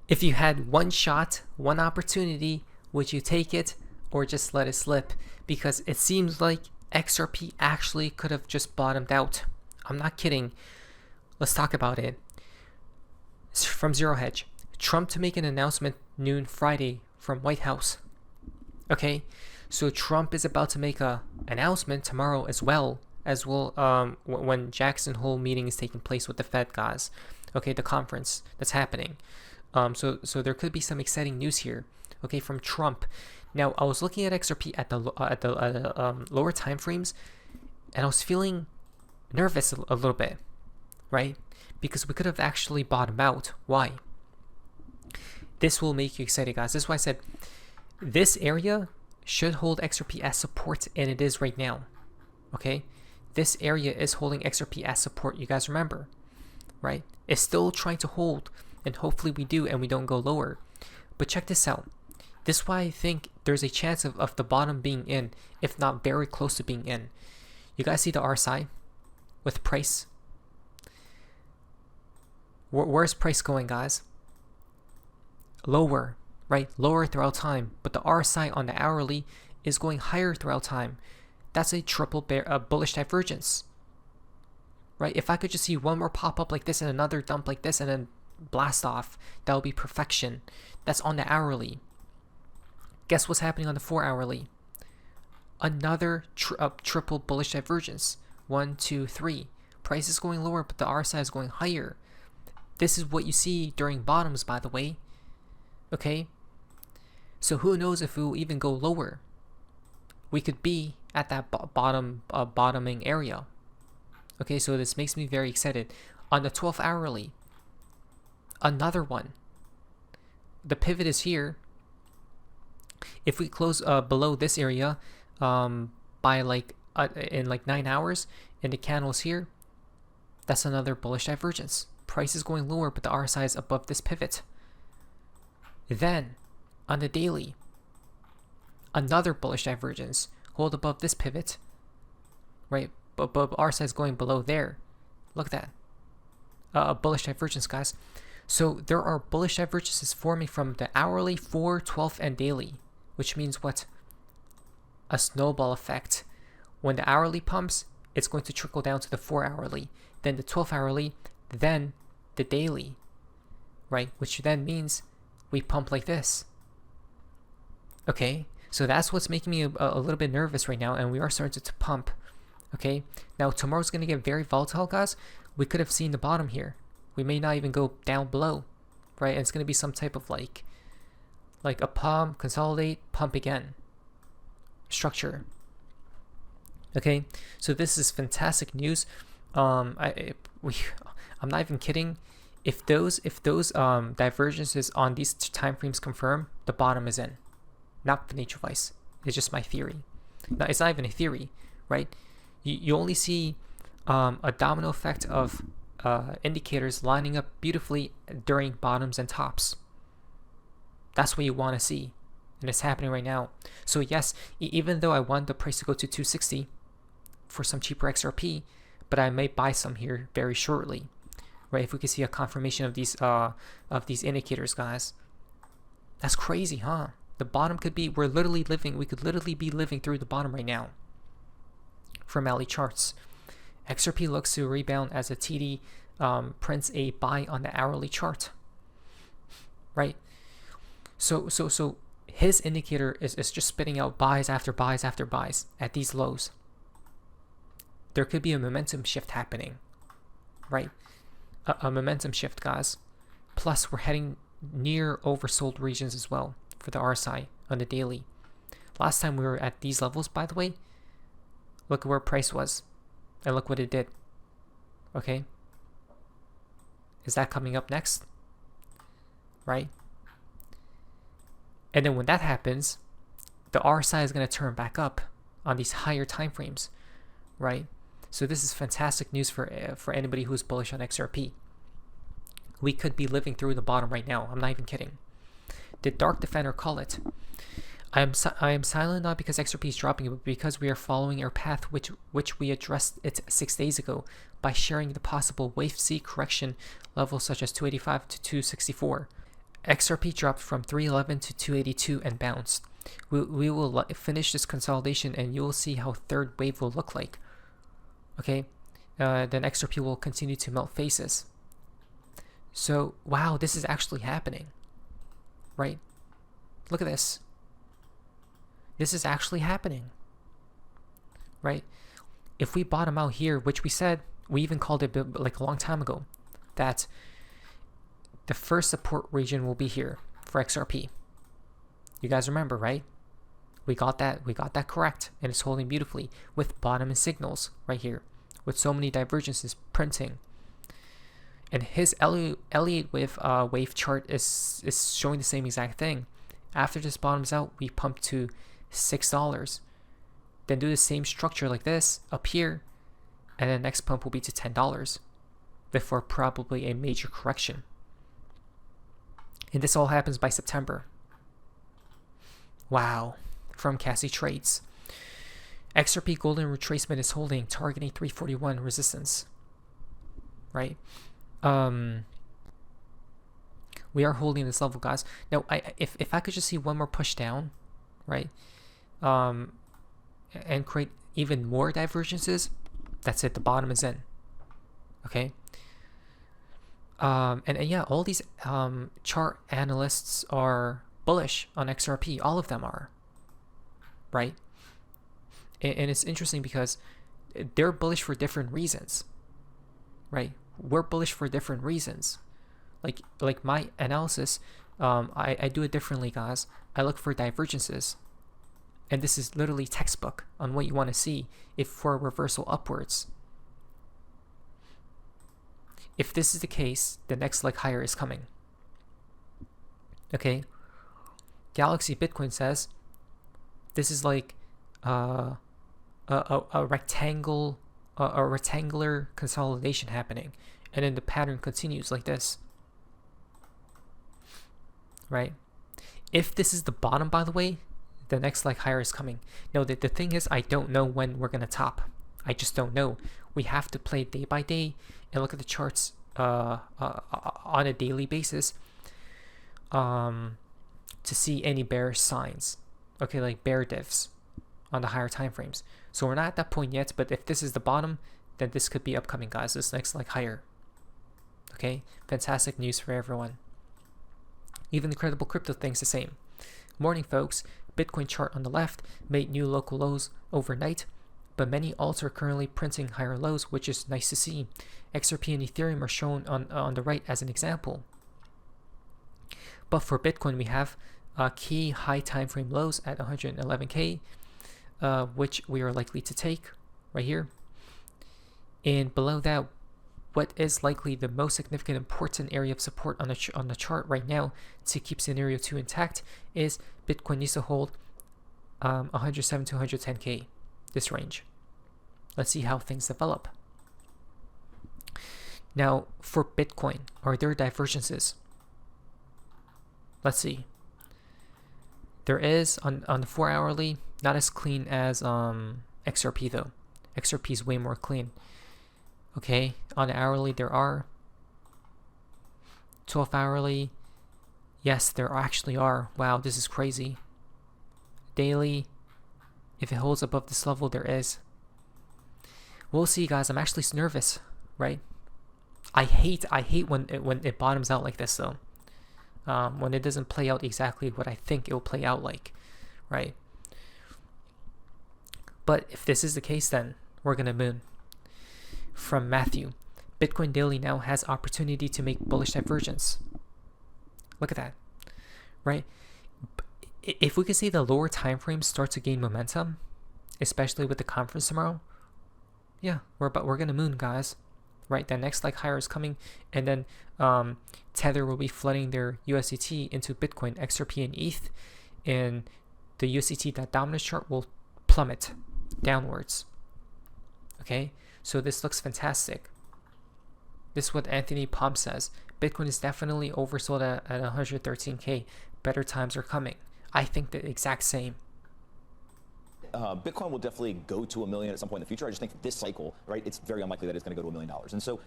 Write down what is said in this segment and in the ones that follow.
If you had one shot, one opportunity, would you take it or just let it slip? Because it seems like XRP actually could have just bottomed out. I'm not kidding. Let's talk about it. It's from Zero Hedge. Trump to make an announcement noon Friday from White House. Okay, so Trump is about to make an announcement tomorrow as well when Jackson Hole meeting is taking place with the Fed guys. Okay, the conference that's happening. So there could be some exciting news here. Okay, from Trump. Now I was looking at XRP at the lower time frames, and I was feeling nervous a little bit, right? Because we could have actually bottomed out. Why? This will make you excited, guys. This is why I said this area should hold XRP as support, and it is right now. Okay, this area is holding XRP as support. You guys remember, right? It's still trying to hold, and hopefully we do, and we don't go lower. But check this out. This is why I think there's a chance of the bottom being in, if not very close to being in. You guys see the RSI with price? Where's price going, guys? Lower, right? Lower throughout time. But the RSI on the hourly is going higher throughout time. That's a triple bullish divergence, right? If I could just see one more pop up like this and another dump like this and then blast off, that would be perfection. That's on the hourly. Guess what's happening on the 4 hourly? Another triple bullish divergence. 1, 2, 3. Price is going lower, but the RSI is going higher. This is what you see during bottoms, by the way. Okay? So who knows if we will even go lower? We could be at that bottoming area. Okay, so this makes me very excited. On the 12 hourly, another one. The pivot is here. If we close below this area by in 9 hours and the candles here, that's another bullish divergence. Price is going lower, but the RSI is above this pivot. Then on the daily, another bullish divergence. Hold above this pivot, right? But RSI is going below there. Look at that. A bullish divergence, guys. So there are bullish divergences forming from the hourly, 4, 12, and daily, which means what? A snowball effect. When the hourly pumps, it's going to trickle down to the 4 hourly, then the 12 hourly, then the daily, right? Which then means we pump like this. Okay, so that's what's making me a little bit nervous right now, and we are starting to pump. Okay, now tomorrow's going to get very volatile, guys. We could have seen the bottom here. We may not even go down below, right? And it's going to be some type of like a pump, consolidate, pump again structure. Okay, so this is fantastic news. I'm not even kidding. If those divergences on these time frames confirm, the bottom is in, not the nature vice. It's just my theory. No, it's not even a theory, right? You only see a domino effect of indicators lining up beautifully during bottoms and tops. That's what you want to see, and it's happening right now. So yes, even though I want the price to go to 260 for some cheaper XRP, but I may buy some here very shortly, right? If we can see a confirmation of these indicators, guys. That's crazy, huh? The bottom could be, we could literally be living through the bottom right now. From Alley charts, XRP looks to rebound as a TD prints a buy on the hourly chart, right? So his indicator is just spitting out buys after buys after buys at these lows. There could be a momentum shift happening, right? A momentum shift, guys. Plus, we're heading near oversold regions as well for the RSI on the daily. Last time we were at these levels, by the way, look at where price was, and look what it did. Okay? Is that coming up next? Right? And then when that happens, the RSI is going to turn back up on these higher time frames, right? So this is fantastic news for anybody who's bullish on XRP. We could be living through the bottom right now. I'm not even kidding. Did Dark Defender call it? I am silent not because XRP is dropping, but because we are following our path, which we addressed it 6 days ago by sharing the possible wave C correction levels such as 285 to 264. XRP dropped from 311 to 282 and bounced. We will finish this consolidation and you will see how third wave will look like. Okay, then XRP will continue to melt faces. So wow, this is actually happening, right? Look at this. This is actually happening, right? If we bottom out here, which we said, we even called it like a long time ago, that the first support region will be here for XRP. You guys remember, right? We got that correct, and it's holding beautifully with bottoming signals right here, with so many divergences printing. And his Elliott wave chart is showing the same exact thing. After this bottoms out, we pump to $6. Then do the same structure like this up here, and then next pump will be to $10 before probably a major correction. And this all happens by September. Wow. From Cassie Trades. XRP golden retracement is holding, targeting 341 resistance. Right? We are holding this level, guys. Now, if I could just see one more push down, right? And create even more divergences, that's it. The bottom is in. Okay? And yeah, all these chart analysts are bullish on XRP. All of them are, right? And it's interesting because they're bullish for different reasons, right? We're bullish for different reasons. Like my analysis, I do it differently, guys. I look for divergences, and this is literally textbook on what you want to see if for a reversal upwards. If this is the case, the next leg higher is coming. Okay. Galaxy Bitcoin says this is like a rectangular consolidation happening, and then the pattern continues like this. Right? If this is the bottom, by the way, the next leg higher is coming. No, the thing is, I don't know when we're gonna top. I just don't know. We have to play day by day and look at the charts on a daily basis to see any bearish signs. Okay, like bear divs on the higher time frames. So we're not at that point yet, but if this is the bottom, then this could be upcoming, guys. This next leg higher. Okay, fantastic news for everyone. Even the credible crypto thinks the same. Morning, folks. Bitcoin chart on the left made new local lows overnight, but many alts are currently printing higher lows, which is nice to see. XRP and Ethereum are shown on the right as an example. But for Bitcoin, we have key high time frame lows at 111K, which we are likely to take right here. And below that, what is likely the most significant important area of support on the chart right now to keep scenario 2 intact is Bitcoin needs to hold 107 to 110K, this range. Let's see how things develop. Now, for Bitcoin, are there divergences? Let's see. There is on the 4 hourly, not as clean as XRP though. XRP is way more clean. Okay, on the hourly there are 12 hourly. Yes, there actually are. Wow, this is crazy. Daily, if it holds above this level, there is. We'll see, guys. I'm actually nervous, right? I hate when it bottoms out like this though. When it doesn't play out exactly what I think it will play out like, right? But if this is the case, then we're gonna moon. From Matthew, Bitcoin daily now has opportunity to make bullish divergence. Look at that, right? If we can see the lower time frames start to gain momentum, especially with the conference tomorrow, yeah, we're gonna moon, guys. Right, the next like higher is coming, and then Tether will be flooding their USDT into Bitcoin, XRP, and ETH, and the USDT dominance chart will plummet downwards. Okay, so this looks fantastic. This is what Anthony Pomp says. Bitcoin is definitely oversold at 113K. Better times are coming. I think the exact same. Bitcoin will definitely go to $1 million at some point in the future. I just think this cycle, right, it's very unlikely that it's going to go to $1 million. And so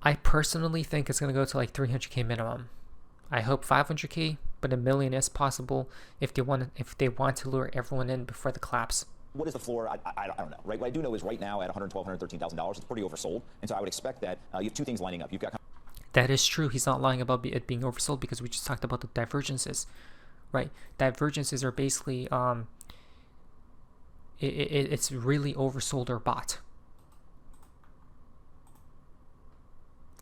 I personally think it's going to go to like 300k minimum. I hope 500k, but $1 million is possible if they want to lure everyone in before the collapse. What is the floor? I don't know, right? What I do know is right now at $112,000, $113,000, it's pretty oversold. And so I would expect that you have two things lining up. You've got that is true. He's not lying about it being oversold, because we just talked about the divergences, right? Divergences are basically it's really oversold or bought,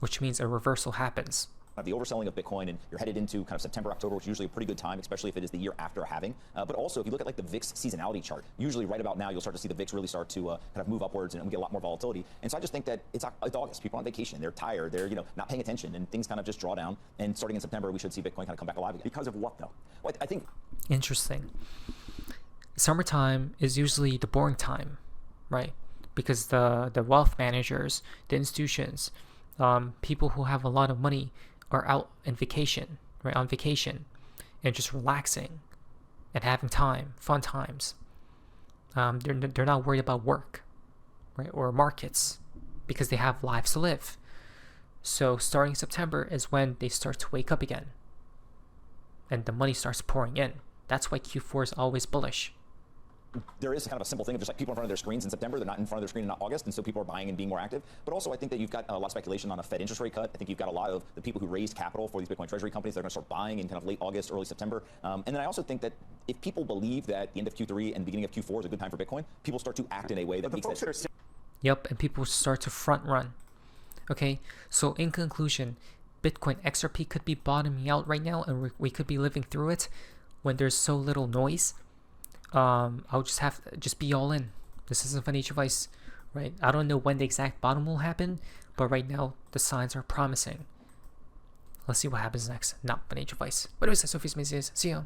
which means a reversal happens. The overselling of Bitcoin, and you're headed into kind of September, October, which is usually a pretty good time, especially if it is the year after a halving. But also, if you look at like the VIX seasonality chart, usually right about now, you'll start to see the VIX really start to kind of move upwards, and we get a lot more volatility. And so I just think that it's August. People are on vacation. They're tired. They're not paying attention, and things kind of just draw down. And starting in September, we should see Bitcoin kind of come back alive again. Because of what, though? Well, I think interesting. Summertime is usually the boring time, right? Because the wealth managers, the institutions, people who have a lot of money are out on vacation, right? On vacation and just relaxing and having time, fun times. They're not worried about work, right? Or markets, because they have lives to live. So starting September is when they start to wake up again, and the money starts pouring in. That's why Q4 is always bullish. There is kind of a simple thing of just like people in front of their screens in September. They're not in front of their screen in August, and so people are buying and being more active. But also, I think that you've got a lot of speculation on a Fed interest rate cut. I think you've got a lot of the people who raised capital for these Bitcoin treasury companies. They're going to start buying in kind of late August, early September. And then I also think that if people believe that the end of Q3 and beginning of Q4 is a good time for Bitcoin, people start to act in a way that makes sense. Yep, and people start to front run. Okay, so in conclusion, Bitcoin XRP could be bottoming out right now, and we could be living through it when there's so little noise. I'll just be all in. This isn't financial advice, right? I don't know when the exact bottom will happen, but right now the signs are promising. Let's see what happens next. Not financial advice. But anyways, that's Sophie's Messages. See you.